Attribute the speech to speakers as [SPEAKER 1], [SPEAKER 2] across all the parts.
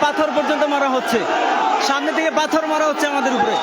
[SPEAKER 1] পাথর পর্যন্ত মারা হচ্ছে, সামনে থেকে পাথর মারা হচ্ছে আমাদের উপরে।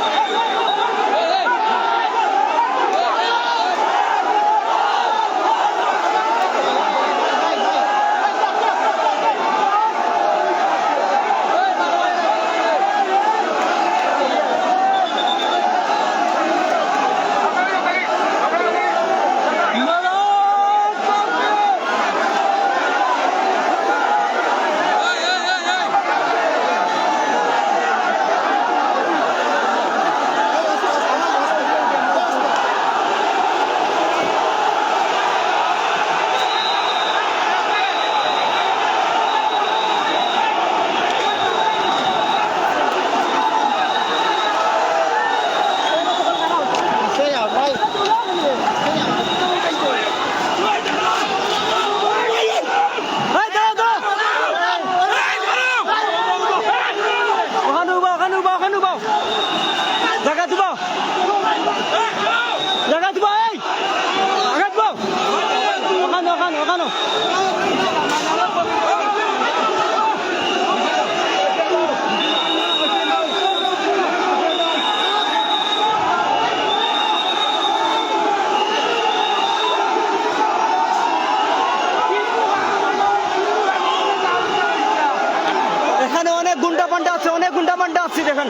[SPEAKER 1] এখানে অনেক গুন্ডা পান্ডা আছে, অনেক গুন্ডা পান্ডা আছে, দেখেন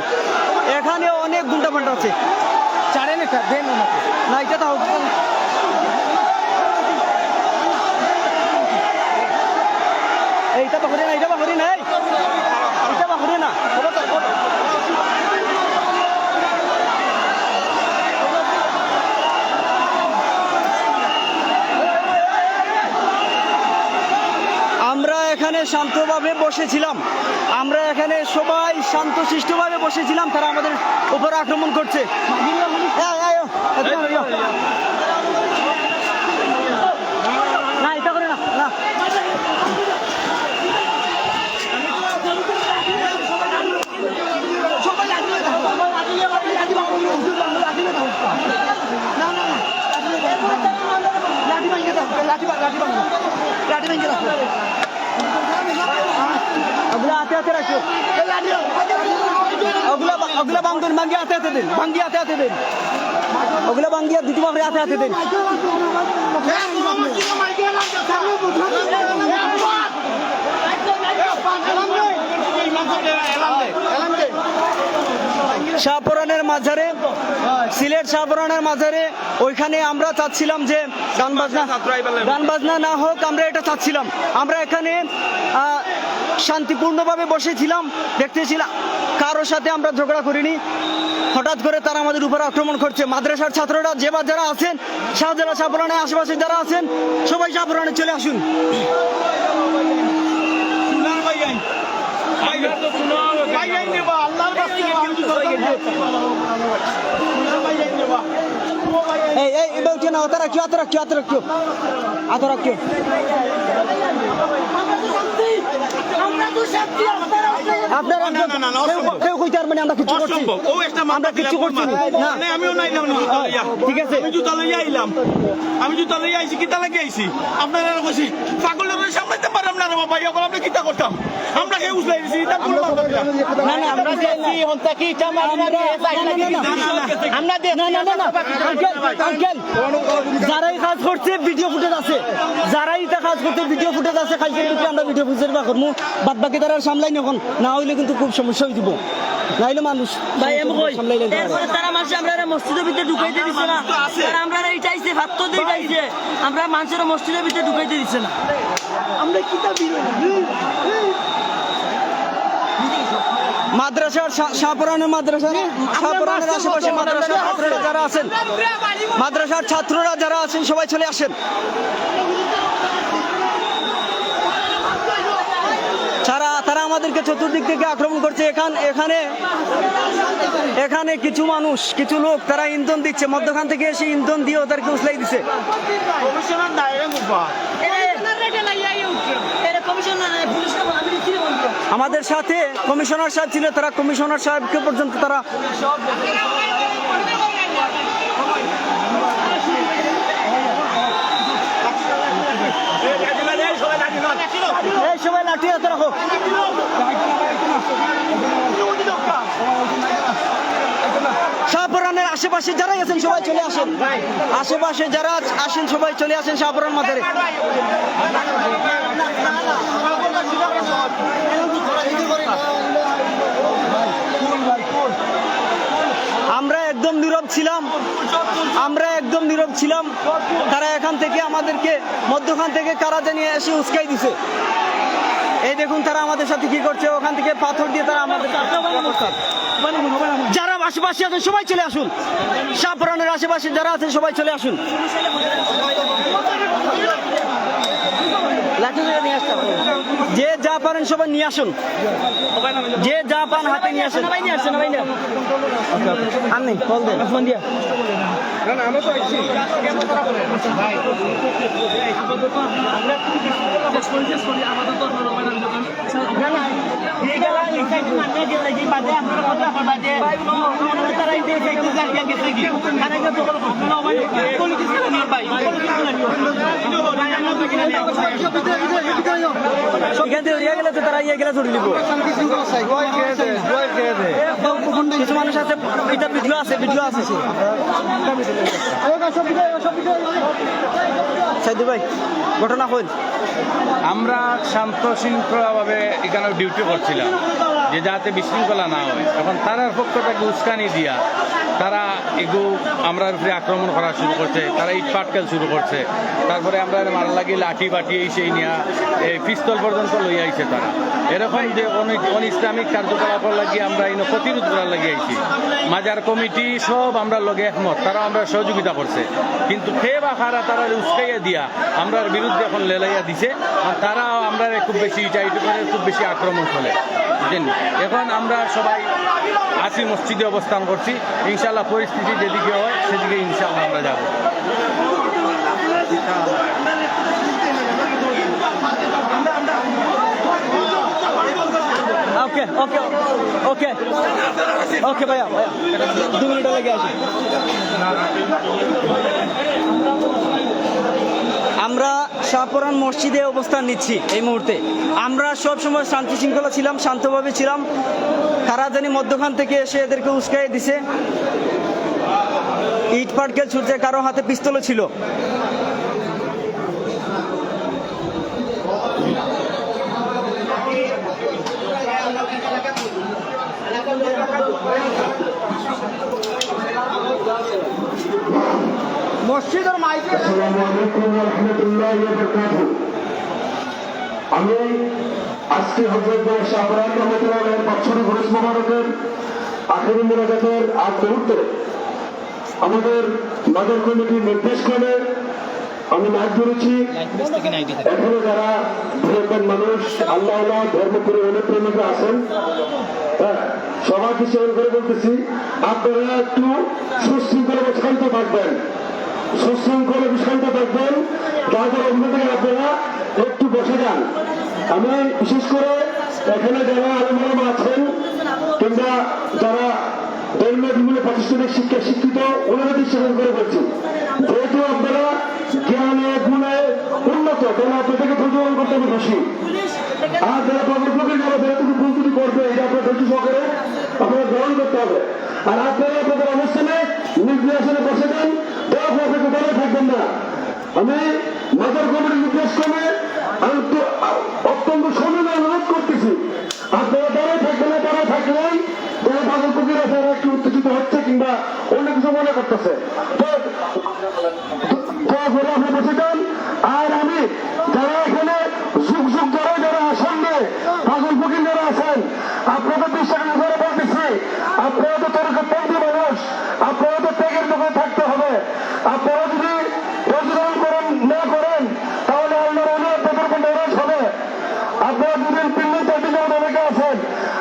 [SPEAKER 1] এখানে অনেক গুন্ডা পান্ডা আছে। চারেন একটা দেন না, এটা তাও এইটা বা করি না, এইটা বা করি না, এইটা বা করি না। আমরা এখানে শান্তভাবে বসেছিলাম, আমরা এখানে সবাই শান্তশিষ্টভাবে বসেছিলাম, তারা আমাদের উপর আক্রমণ করছে। না এটা করে না, না হাতে রাখো, ওগুলা বাঙ্গুন ভাঙ্গি হাতে দেন, ভাঙ্গি হাতে দেন, ওগুলা ভাঙ্গিয়া দুটো বাপরে হাতে দেন। শাহপুরানের মাঝারে, সিলেট শাহপুরানের মাঝারে, ওইখানে আমরা চাচ্ছিলাম যে গান বাজনা না হোক, আমরা এটা চাচ্ছিলাম। আমরা এখানে শান্তিপূর্ণভাবে বসেছিলাম, দেখতেছিলাম, কারোর সাথে আমরা ঝগড়া করিনি। হঠাৎ করে তারা আমাদের উপর আক্রমণ করছে। মাদ্রাসার ছাত্ররা যারা আছেন, শাহজালা শাহপুরানের আশেপাশে যারা আছেন, সবাই শাহপুরানে চলে আসুন।
[SPEAKER 2] আমি জুতা লইয়া আইছি, কিতা লাগে আইছি আপনারা কইছি পাগল লোকের সামলাইতে পারলাম না রে বাবা, এখন আমরা কিতা করতাম, আমরা কে উছলাই দিছি, এটা ভুল কথা।
[SPEAKER 1] না না আমরা দেখি হন্তা কি এটা আমরা দেখ, না না না আঙ্কেল, যারাই কাজ করছে ভিডিও ফুটেজ আছে, যারাই এটা কাজ করতে ভিডিও ফুটেজ আছে, কালকে কিন্তু আমরা ভিডিও ফুটেজ বা করবো, বাদ বাকি তারা সামলাই নখন না হইলে কিন্তু খুব সমস্যা হয়ে যাব। নাইলে মানুষ ভাই আমি কই এরপরে তারা মানুষ আমরা মসজিদের ভিতরে ঢুকাইতে দিছে না, আর আমরা এইটাইছে ভাত দিইছে, আমরা মানুষের মসজিদের ভিতরে ঢুকাইতে দিছে না, আমরা কিতা বিরোধী। মাদ্রাসার শাহপুরানের শাহপুরানের আশেপাশে মাদ্রাসার ছাত্ররা যারা আছেন, মাদ্রাসার ছাত্ররা যারা আছেন সবাই চলে আসেন। তারা আমাদেরকে চতুর্দিক থেকে আক্রমণ করছে। এখানে কিছু মানুষ, কিছু লোক তারা ইন্ধন দিচ্ছে, মধ্যখান থেকে এসে ইন্ধন দিয়ে ওদেরকে উছলাই দিচ্ছে। আমাদের সাথে কমিশনার সাহেব ছিল, তারা কমিশনার সাহেবকে পর্যন্ত তারা সবাই লাঠি হাতে রাখো। আশেপাশে যারাই আছেন সবাই চলে আসেন, আশেপাশে যারা আসেন সবাই চলে আসেন শাহপুরান মাজারে। আমরা একদম নীরব ছিলাম, তারা এখান থেকে আমাদেরকে মধ্যখান থেকে কারা জানিয়ে এসে উস্কাই দিছে। এই দেখুন তারা আমাদের সাথে কি করছে, ওখান থেকে পাথর দিয়ে তারা আমাদের, যারা আশেপাশে আছেন সবাই চলে আসুন, শাহপুরানের আশেপাশে যারা আছেন সবাই চলে আসুন। যে যা পারেন সবাই নিয়ে আসুন, যে যা পান হাতে নিয়ে আসেন। আমি কল দেন ফোন দিয়া। কিছু মানুষ আছে, এটা ভিডিও আছে সাইদু ভাই, ঘটনা হল
[SPEAKER 3] আমরা শান্ত শৃঙ্খলাভাবে এখানে ডিউটি করছিলাম যে যাতে বিশৃঙ্খলা না হয়। এখন তারার পক্ষ থেকে উস্কানি দিয়া তারা এগু আমরা উপরে আক্রমণ করা শুরু করছে, তারা ইট পাটকেল শুরু করছে। তারপরে আমরা মারা লাগি লাঠি বাটি এই সেই নিয়ে এই পিস্তল পর্যন্ত লই আইছে তারা। এরকম যে অনেক ইসলামিক কার্যকলাপের লাগিয়ে আমরা এই প্রতিরোধ করার লাগিয়ে আইছি। মাজার কমিটি সব আমরা লগে একমত, তারা আমরা সহযোগিতা করছে। কিন্তু খেয়ে বা খারা তারা উস্কাইয়া দিয়া আমরার বিরুদ্ধে এখন লেলাইয়া দিছে, আর তারাও আমরা খুব বেশি ইটাইট করে খুব বেশি আক্রমণ চলে। বুঝলেন, এখন আমরা সবাই আসি মসজিদে অবস্থান করছি। ইনশাল্লাহ পরিস্থিতি যেদিকে হয় সেদিকে ইনশাল্লাহ আমরা যাব।
[SPEAKER 1] ওকে ওকে ওকে ওকে ভাইয়া 2 মিনিট লাগে আসি। আমরা শাহপুরান মসজিদে অবস্থান নিচ্ছি এই মুহূর্তে। আমরা সব সময় শান্তি শৃঙ্খলা ছিলাম, শান্তভাবে ছিলাম। কারা জানি মধ্যখান থেকে এসে এদেরকে উস্কাই দিছে, ইট পাটকেল ছুটছে, কারো হাতে পিস্তলও ছিল। মসজিদের মাইকে
[SPEAKER 4] আমি আজকে হযরত শাহপুরান রহমতুল্লাহের বছর ঘোষ মোবারকের আখেরি মোনাজাতের আগ মুহূর্তে আমাদের মাজার কমিটির নির্দেশ করে আমি মাছ ধরেছি। এখনো যারা ধর্মের মানুষ আল্লাহ ধর্মপুরে অনুপ্রেমিকা আছেন, সবাইকে সেবন করে বলতেছি, আপনারা একটু সুশৃঙ্খল শান্ত থাকবেন, তারপর ওখান থেকে আপনারা একটু বসে যান। আমি বিশেষ করে এখানে যারা আলেম আছেন কিংবা যারা ধর্মীয় বিভিন্ন প্রাতিষ্ঠানিক শিক্ষা শিক্ষিত ওনাদের সেবন করে বলছি, যেহেতু আপনারা জ্ঞানে গুণে উন্নত, তাহলে আপনাদেরকে প্রচলন করতে হবে খুশি। আর যারা প্রবর্তকের যারা বেরোতে প্রস্তুতি করবে, এটা আপনার ধৈর্য সহকারে আপনারা গ্রহণ করতে হবে। আর আপনারা আপনাদের অবস্থানে নির্দেশনে বসে যান, দলে থাকবেন না। আমি মাজার কমিটির নির্দেশ করে আমি অত্যন্ত সম্মান অনুরোধ করতেছি, আপনারা দলে থাকবেন না। দলে থাকলেই যারা পাগল কুকির আছে একটু উত্তেজিত হচ্ছে কিংবা অন্য কিছু মনে করতেছে, করে আপনি বসে যান। আর আমি যারা এখানে যুগ ধরে যারা আসেন পাগল কুকির যারা আছেন, আপনাদের বিশ্বাস করে বলতেছি, আপনারা তো তর্কপন্থী মানুষ, আপনারা তো ত্যাগের দোকানে থাকতে হবে। আপনারা যদি প্রতিদান না করেন তাহলে আল্লাহর আপনাদের উপর নারাজ হবে। আপনারা দুদিন 3 দিন 4 দিন অনেকে আছেন,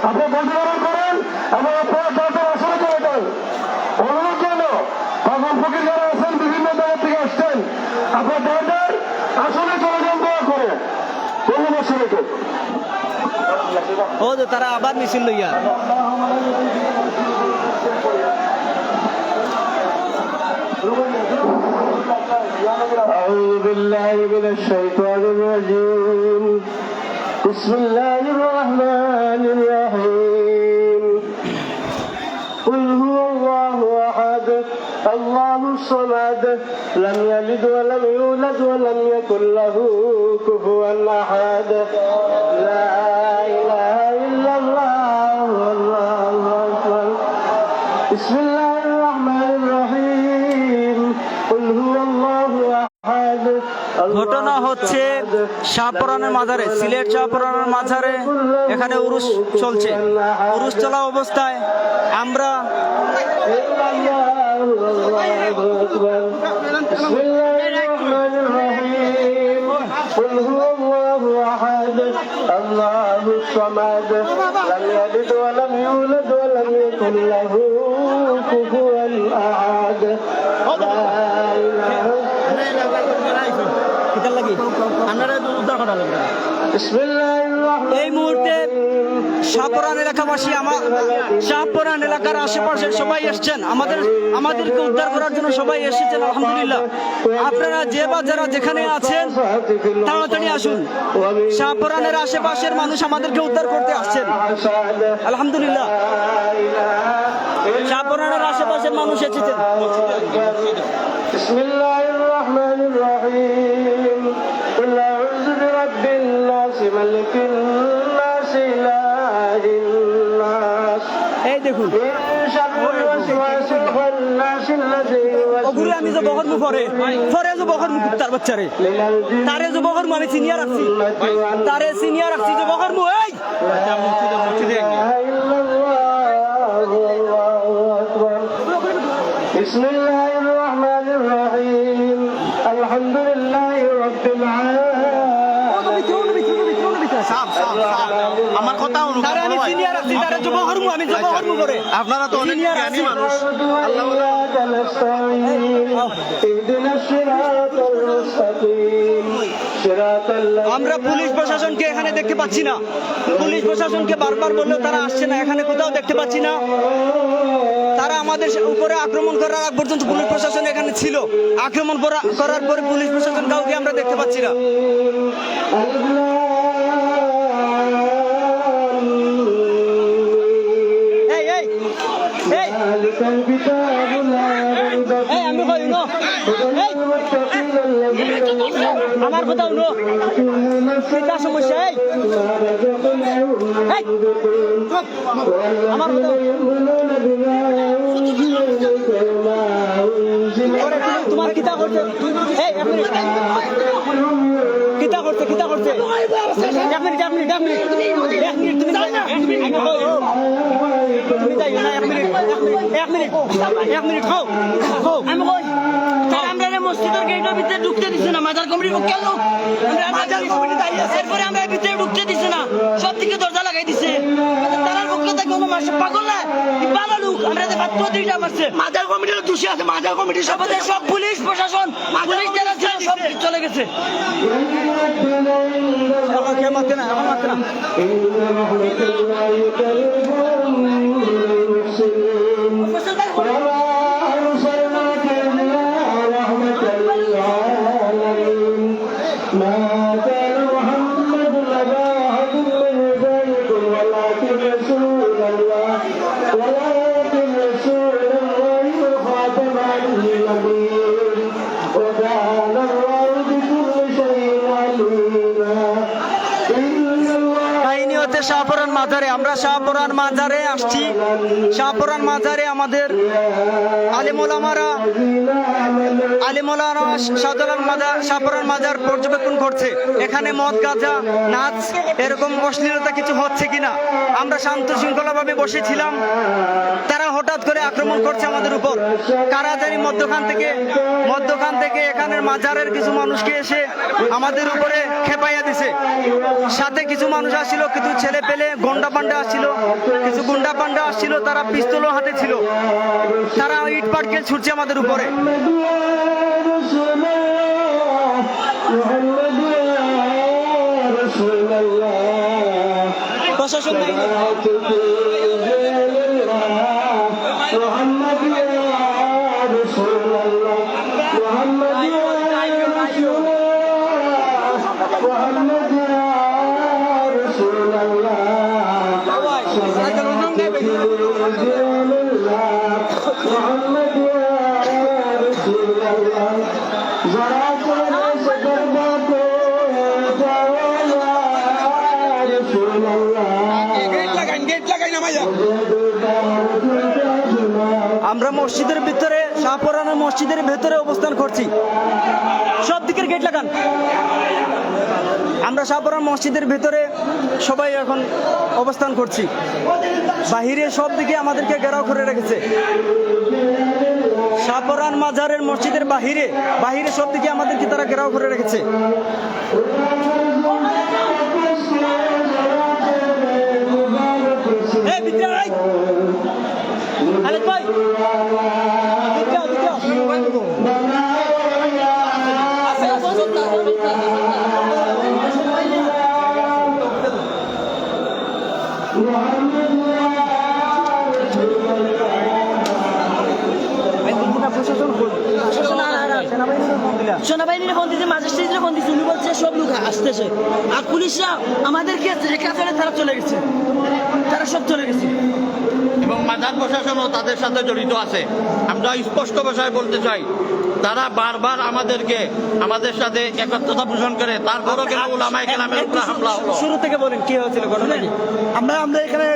[SPEAKER 4] আপনারা প্রতিদান করেন এবং আপনারা তাদের আসলে চলে যান। অনুরোধ কেন, পাগল ফকির যারা আছেন বিভিন্ন জায়গা থেকে আসছেন, আপনারা তাদের আসলে চলে যান দোয়া করে। ধন্যবাদ সবাইকে।
[SPEAKER 1] ও যে তারা আবার মিছিল লইয়া
[SPEAKER 4] أعوذ بالله من الشيطان الرجيم. بسم الله الرحمن الرحيم. قل هو الله أحد الله الصمد لم يلد ولم يولد ولم يكن له كفوا أحد لا إله إلا الله والله أكبر بسم الله الرحمن الرحيم قل هو الله أحد
[SPEAKER 1] ঘটনা হচ্ছে শাহপুরানের মাজারে, সিলেট শাহপুরানের মাজারে এখানে উরুস চলছে। উরুস চলা অবস্থায় আমরা
[SPEAKER 4] بسم الله الرحمن الرحيم قل هو الله أحد الله الصمد لم يلد ولم يولد ولم يكن له كفوا أحد لا إله بسم الله الرحمن
[SPEAKER 1] এই মুহূর্তে শাহপুরান এলাকাবাসী, শাহপুরান এলাকার আশেপাশের সবাই এসছেন, আমাদেরকে উদ্ধার করার জন্য সবাই এসেছেন। আলহামদুলিল্লাহ, আপনারা যে বা যারা যেখানে আছেন তাড়াতাড়ি আসুন। শাহপুরানের আশেপাশের মানুষ আমাদেরকে উদ্ধার করতে আসছেন। আলহামদুলিল্লাহ, শাহপুরানের আশেপাশের মানুষ এসেছেন।
[SPEAKER 4] بسم الله الرحمن الرحيم قل أعوذ برب الناس ملك الناس إله الناس
[SPEAKER 1] এই দেখুন,
[SPEAKER 4] من شر الوسواس الخناس الذي
[SPEAKER 1] ওগুলো আমি যে বহর মু পরে যে বহর মু তার বাচ্চারে তারে যে বহর মু আমি সিনিয়র রাখছি, তারে সিনিয়র রাখছি যে বহর মু এই
[SPEAKER 4] بسم الله الرحمن الرحيم الحمد لله رب العالمين
[SPEAKER 2] আমার কথা
[SPEAKER 1] তারে আমি সিনিয়র রাখছি, তারে যে বহর মু আমি যে বহর মু করে
[SPEAKER 2] আপনারা তো অনেক জ্ঞানী মানুষ।
[SPEAKER 4] اهدنا الصراط المستقيم صراط الذين
[SPEAKER 1] আমরা পুলিশ প্রশাসনকে এখানে দেখতে পাচ্ছি না। পুলিশ প্রশাসনকে বারবার বললেও তারা আসছে না, এখানে কোথাও দেখতে পাচ্ছি না। তারা আমাদের উপরে আক্রমণ করার আগ পর্যন্ত পুলিশ প্রশাসন এখানে ছিল। আক্রমণ করার পরে পুলিশ প্রশাসন কাউকে আমরা দেখতে পাচ্ছি না। এই এই এই এই আমি কই নো, এই আমার কথা নো, এটা সমস্যা। এই এই আমার কথা তোমার কিতা করছে? এই এক মিনিট, কিতা করছে এক মিনিট তুমি যাই না, তুমি যাই না, এক মিনিট খাও আমি কই আমরা মসজিদের গেটের ভিতরে ঢুকতে দিছে না। মাজার কমিটির পক্ষের লোক, আমরা মাজার কমিটি দাঁড়িয়ে আছে, এরপরে আমরা ভিতরে ঢুকতে দিছে না, সব দিকে দরজা লাগাই দিছে। তারার পক্ষ থেকে কোনো মাসে পাগল না, ভালো লোক, আমরা যে পাত্র দুইটা মারছে। মাজার কমিটির দোষী আছে, মাজার কমিটির সব পুলিশ প্রশাসন, পুলিশ যারা ছিল সব চলে গেছে। মারতে না, এখন মারতে না। শাহপুরান মাজারে, আমরা শাহপুরান মাজারে আসছি। শাহপুরান মাজারে আমাদের আলেমোলামারা শাহপুরান মাজার পর্যবেক্ষণ করছে। এখানে মদ গাঁজা নাচ এরকম অশ্লীলতা কিছু হচ্ছে কিনা। আমরা শান্ত শৃঙ্খলা ভাবে বসেছিলাম, তারা হঠাৎ করে আক্রমণ করছে আমাদের উপর। কারা জানি মধ্যখান থেকে এখানের মাজারের কিছু মানুষকে এসে আমাদের উপরে খেপাইয়া দিছে। সাথে কিছু মানুষ আসছিল, কিছু ছেলে পেলে গন্ডা পান্ডা আসছিল, তারা পিস্তলও হাতে ছিল। তারা ইট পাটকেল ছুটছে আমাদের উপরে। প্রশাসন
[SPEAKER 4] محمد যারা চলে এসে দরবারে যাওয়া রাসূলুল্লাহ
[SPEAKER 2] গেট লাগাই না ভাইয়া।
[SPEAKER 1] আমরা মসজিদের ভিতরে, শাহপরানা মসজিদের ভেতরে অবস্থান করছি। সব দিকের গেট লাগান। আমরা শাহপরানা মসজিদের ভেতরে সবাই এখন অবস্থান করছি। বাহিরে সব দিকে আমাদেরকে ঘেরাও করে রেখেছে। শাহপরান মাজারের মসজিদের বাহিরে সব দিকে আমাদেরকে তারা ঘেরাও করে রেখেছে। এই ভিতরে আয়। আলেক ভাই
[SPEAKER 5] সেনাবাহিনীর ফোন দিয়েছে, ম্যাজিস্ট্রেটের ফোন দিয়েছে, উনি বলছে সব লোক আসতেছে। আর পুলিশরা আমাদেরকে একা ফেলে তারা চলে গেছে, তারা সব চলে গেছে।
[SPEAKER 6] এবং মাজার প্রশাসনও তাদের সাথে জড়িত আছে। আমরা স্পষ্ট ভাষায় বলতে চাই, তারা বারবার আমাদের সাথে একত্রতা পোষণ করে, তারপরও কেন উলামায়ে কেরামের উপরে হামলা হলো।
[SPEAKER 1] শুরু থেকে বলেন কি হয়েছিল ঘটনা কি?
[SPEAKER 7] আমরা এখানে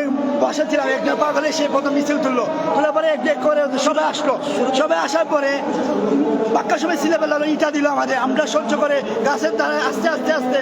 [SPEAKER 7] বসেছিলাম, একজন পাগলে সে প্রথম মিছিল তুললো, তোলার পরে এক করে সবাই আসলো। সবাই আসার পরে বাক্কা সবাই ছেলেবেলা ইটা দিল আমাদের, আমরা সহ্য করে গাছের দ্বারা আস্তে আস্তে আস্তে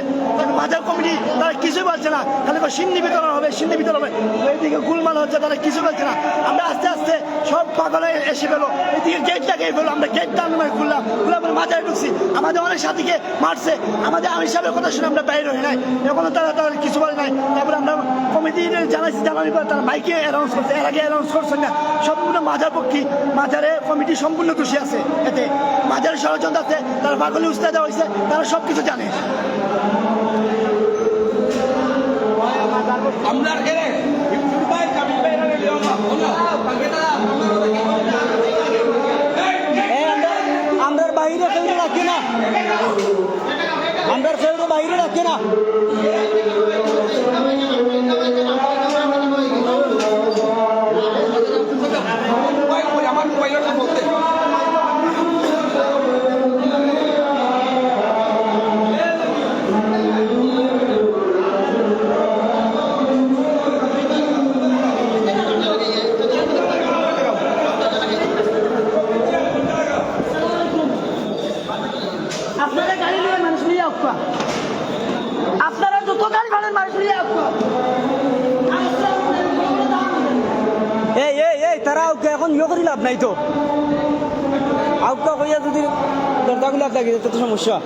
[SPEAKER 7] মাজার কমিটি তারা কিছুই বলছে না, খালি সিন্নি বিতরণ হবে, সিন্নি বিতরণ হবে, এইদিকে গুলমাল হচ্ছে, তারা কিছু বলছে না। আমরা আস্তে আস্তে সব পাগলে এসে গেলো, এইদিকে গেট লাগিয়ে ফেলো, আমরা গেটটা খুললাম, খোলার পরে মাজারে ঢুকছি। আমাদের অনেক সাথীকে মারছে, আমাদের আমির সাহেবের কথা শুনে আমরা বাইরে হই নাই, এখনো তারা কিছু বলে নাই। তারপরে আমরা কমিটির জানানোর পর তারা মাইকে অ্যানাউন্স করছে, এর আগে অ্যানাউন্স করছেন না। সম্পূর্ণ মাজার পক্ষী, মাজারে কমিটি সম্পূর্ণ দোষী আছে, এতে মাজারের ষড়যন্ত্র আছে, তারা পাগলে উস্তাদ দেওয়া হয়েছে, তারা সব কিছু জানে।
[SPEAKER 2] আমরা
[SPEAKER 1] আমরা বাইরে কেউ রাখি না, আমরা কেউ বাইরে রাখি না।
[SPEAKER 2] আমার মোবাইলটা বলতে
[SPEAKER 5] আপনারা গাড়ি নিয়ে মানুষ নিয়ে আসবা, আপনারা যত গাড়ি ভাড়ার মানুষ নিয়ে আসবা।
[SPEAKER 1] এই তারা এখন ইয়ে করি লাভ নাই তো, আউকা হইয়া যদি দরজাগুলো লাগে তত সমস্যা।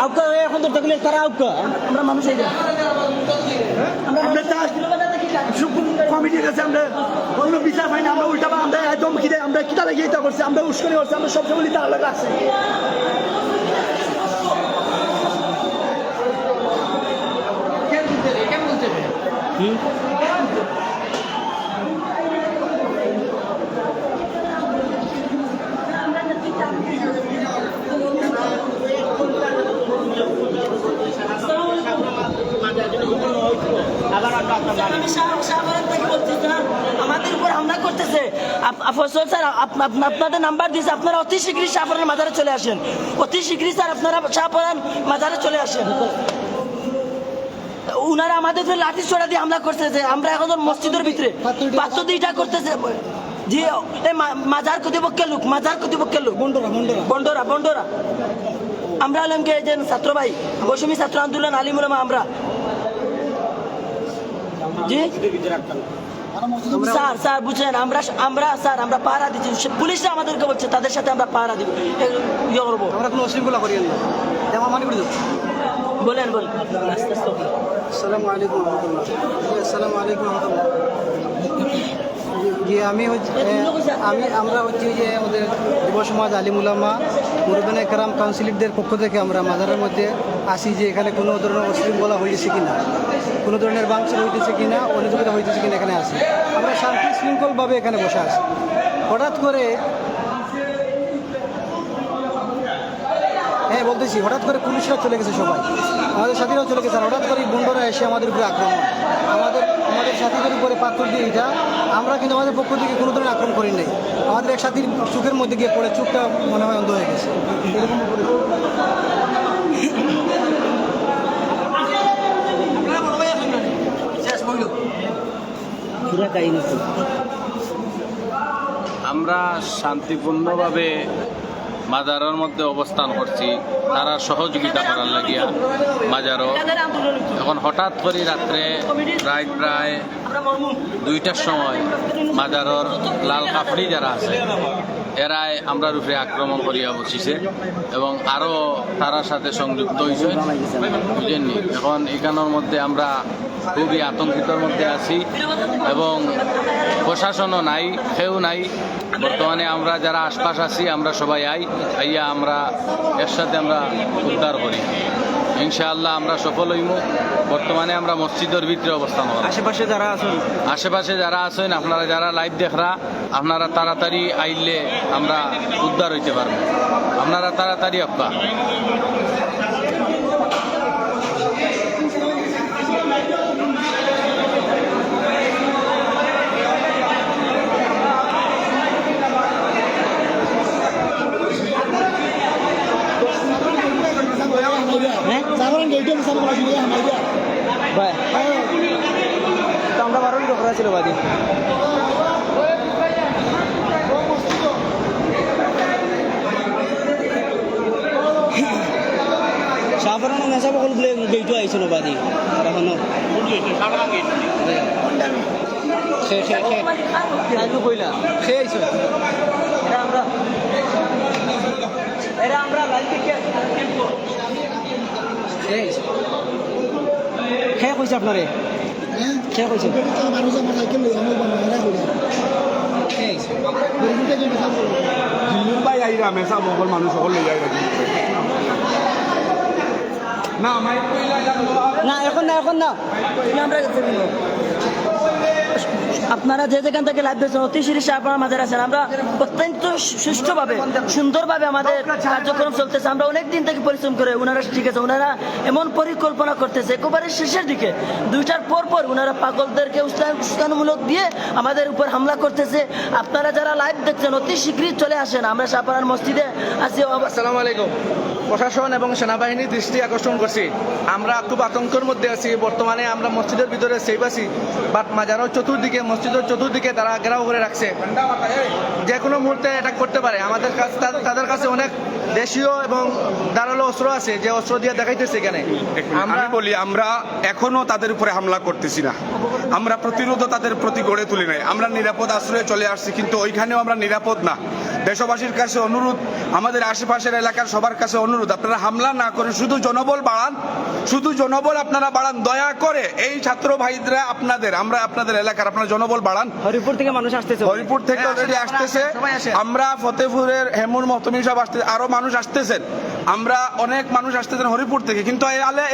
[SPEAKER 1] আউকা হয়ে এখন দরজাগুলো তারা আউকা,
[SPEAKER 5] আমরা মানুষ
[SPEAKER 7] আমরা কমিটির কাছে আমরা কোনো বিচার পাই না, আমরা উল্টা আমরা একদম কি আমরা কিতা লাগিয়ে এটা করছি, আমরা উস্কানি করছি, আমরা সব সময় তার লাগে আছে।
[SPEAKER 5] আমাদের উপর হামলা করতেছে। ফয়সাল স্যার আপনাদের নাম্বার দিয়েছে, আপনারা অতি শীঘ্রই শাহপরান মাজারে চলে আসেন, অতি শীঘ্রই স্যার আপনারা শাহপরান মাজারে চলে আসেন। উনারা আমাদের উপরে লাঠি ছোড়া দিয়ে হামলা করতেছে। আমরা এখন মসজিদের ভিতরে পাথর দিয়ে এটা করতেছে। জি মাজার কর্তৃপক্ষের লোক, মাজার কর্তৃপক্ষের লোক, বন্ডরা বন্ডরা। আমরা হলাম কে যে ছাত্র ভাই, বৈষম্য ছাত্র আন্দোলন আলিমুল উলামা। আমরা জি স্যার স্যার বুঝলেন, আমরা পাহারা দিচ্ছি, পুলিশরা আমাদেরকে বলছে তাদের সাথে আমরা পাহারা দিব, ইয়ে করবো।
[SPEAKER 7] আমরা কোনো অশৃঙ্খলা করি না, যেমন মানে করি।
[SPEAKER 5] বলেন বলেন।
[SPEAKER 7] আসসালামু আলাইকুম রহমতুল্লাহ। আসসালামু আলাইকুম রহমতুল্লাহ। জি আমরা হচ্ছে যে আমাদের যুব সমাজ আলিম উলামা মুরব্বিয়ানে কেরাম কাউন্সিলরদের পক্ষ থেকে আমরা মাজারের মধ্যে আসি যে এখানে কোনো ধরনের অশৃঙ্খলা হয়েছে কিনা, কোনো ধরনের ভাঙচুর হইতেছে কিনা, অনিয়মিত হইতেছে কিনা এখানে আসি। আমরা শান্তি শৃঙ্খলভাবে এখানে বসে আছি। হঠাৎ করে হঠাৎ করে পুলিশরা চলে গেছে, সবাই আমাদের সাথীরাও চলে গেছে। হঠাৎ করে বন্ডরা এসে আমাদের উপরে আক্রমণ, আমাদের সাথীদের উপরে পাথর দিয়ে এটা আমরা কিন্তু আমাদের পক্ষ থেকে কোনো ধরনের আক্রমণ করি নাই। আমাদের এক সাথীর চোখের মধ্যে গিয়ে পড়ে চোখটা মনে হয় অন্ধ হয়ে গেছে। এরকম
[SPEAKER 1] পুরা কাহিনী তো।
[SPEAKER 3] আমরা শান্তিপূর্ণভাবে মাজারের মধ্যে অবস্থান করছি, তারা সহযোগিতা করার লাগিয়া মাজারও। এখন হঠাৎ করে রাত্রে প্রায় 2টার সময় মাজারর লাল কাফড়ি যারা আছে এরাই আমরা রূপে আক্রমণ করিয়া বসিছে এবং আরও তারার সাথে সংযুক্ত হয়েছে, বুঝেননি। এখন এখানের মধ্যে আমরা খুবই আতঙ্কিতর মধ্যে আছি এবং প্রশাসনও নাই, কেউ নাই। বর্তমানে আমরা যারা আশপাশ আছি আমরা সবাই আইয়া আমরা একসাথে আমরা উদ্ধার করি। ইনশাআল্লাহ আমরা সফল হইব। বর্তমানে আমরা মসজিদের ভিতরে অবস্থান করি।
[SPEAKER 1] আশেপাশে যারা আছেন
[SPEAKER 3] আপনারা যারা লাইভ দেখরা, আপনারা তাড়াতাড়ি আইলে আমরা উদ্ধার হইতে পারবো। আপনারা তাড়াতাড়ি আপ্পা।
[SPEAKER 1] ভাই তো আমরা বারণ করা ছিল বাদি সাফারান নেশা বকল বলে গেইটো আইছিল বাদি এখনো কইলা সে আইছো এরা আমরা লাইভ থেকে খেয়ে কইছে আপনারে খেয়ে কইছে
[SPEAKER 2] ভাই আইরা মেসা বগল মানুষ সকল লই যাই
[SPEAKER 1] না এখন না
[SPEAKER 5] আমরা আপনারা যে যেখান থেকে লাইভ দেখছেন অতি শিরিষ আপনার মাঝে আছেন। আমরা অত্যন্ত সুষ্ঠুভাবে সুন্দরভাবে আমাদের কার্যক্রম চলতেছে। আমরা অনেক দিন থেকে পরিশ্রম করে ওনারা ঠিক আছে, ওনারা এমন পরিকল্পনা করতেছে একেবারে শেষের দিকে 2টার পর ওনারা পাগলদেরকে উস্কানিমূলক দিয়ে আমাদের উপর হামলা করতেছে। আপনারা যারা লাইভ দেখছেন অতি শীঘ্রই চলে আসেন। আমরা শাহপাড়ার মসজিদে আছি।
[SPEAKER 7] আসসালামু আলাইকুম। প্রশাসন এবং সেনাবাহিনীর দৃষ্টি আকর্ষণ করছি, আমরা খুব আতঙ্কের মধ্যে আছি। বর্তমানে আমরা মসজিদের ভিতরে সেফ আছি, বাট মাজারের চতুর্দিকে মসজিদের চতুর্দিকে তারা ঘেরাও করে রাখছে, যে কোনো মুহূর্তে অ্যাটাক করতে পারে। আমাদের কাছে তাদের কাছে অনেক দেশীয় এবং ধারালো অস্ত্র আছে, যে অস্ত্র দিয়ে দেখাইতেছে এখানে।
[SPEAKER 2] আমরা বলি আমরা এখনো তাদের উপরে হামলা করতেছি না, আমরা প্রতিরোধ তাদের প্রতি গড়ে তুলি নাই। আমরা নিরাপদ আশ্রয়ে চলে আসছি, কিন্তু ওইখানেও আমরা নিরাপদ না। দেশবাসীর কাছে অনুরোধ, আমাদের আশেপাশের এলাকার সবার কাছে অনুরোধ, আপনারা হামলা না করে শুধু জনবল বাড়ান, শুধু জনবল আপনারা বাড়ান দয়া করে। এই ছাত্র ভাইরা আপনাদের, আমরা আপনাদের এলাকার, আপনারা জনবল বাড়ান।
[SPEAKER 1] হরিপুর থেকে মানুষ আসতেছে,
[SPEAKER 2] হরিপুর থেকে অলরেডি আসতেছে, আমরা ফতেপুরের হেমুর মহতমি সব আসতেছে, আরো মানুষ আসতেছেন, আমরা অনেক মানুষ আসতেছেন হরিপুর থেকে, কিন্তু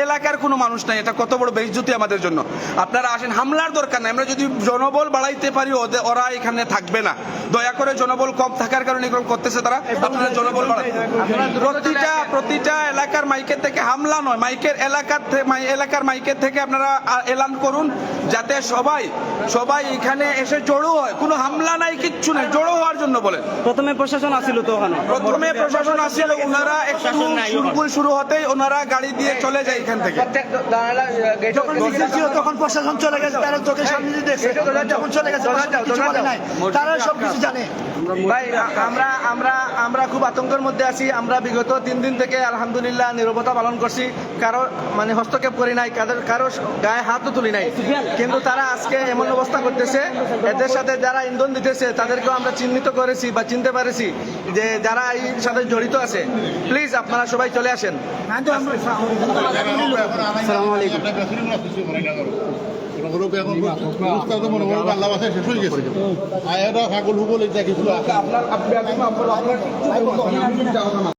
[SPEAKER 2] এলাকার কোনো মানুষ নাই। এটা কত বড় বেইজ্জতি আমাদের জন্য। আপনারা আসেন, হামলার দরকার নাই। আমরা যদি জনবল বাড়াইতে পারি ওরা এখানে থাকবে না। দয়া করে জনবল কম থাকার কারণে এরকম করতেছে তারা। আপনারা জনবল বাড়ান। প্রতিটা এলাকার মাইকের থেকে হামলা নয়, এলাকার মাইকের থেকে আপনারা এলান করুন, যাতে সবাই এখানে এসে জড়ো হয়। কোনো হামলা নাই, কিচ্ছু নাই, জড়ো হওয়ার জন্য বলেন।
[SPEAKER 1] প্রথমে প্রশাসন আসছিল তো ওখানে,
[SPEAKER 2] ওনারা একটু শুরু হতেই ওনারা গাড়ি দিয়ে চলে যায় এখান থেকে।
[SPEAKER 7] যখন মিছিল ছিল তখন প্রশাসন চলে গেছে, তারা চোখের সামনে দিয়ে দেখছে, যখন চলে গেছে কিছু বলে নাই, তারা সবকিছু জানে। ভাই আমরা খুব আতঙ্কের মধ্যে আছি। আমরা বিগত 3 দিন থেকে আলহামদুলিল্লাহ নীরবতা পালন করছি, কারো হস্তক্ষেপ করি নাই, কারো গায়ে হাতও তুলি নাই, কিন্তু তারা আজকে এমন অবস্থা করতেছে। এদের সাথে যারা ইন্ধন দিতেছে তাদেরকেও আমরা চিহ্নিত করেছি বা চিনতে পেরেছি যে যারা এই সাথে জড়িত আছে। প্লিজ আপনারা সবাই চলে আসেন।
[SPEAKER 1] আসসালামু আলাইকুম।
[SPEAKER 8] আল্লাহ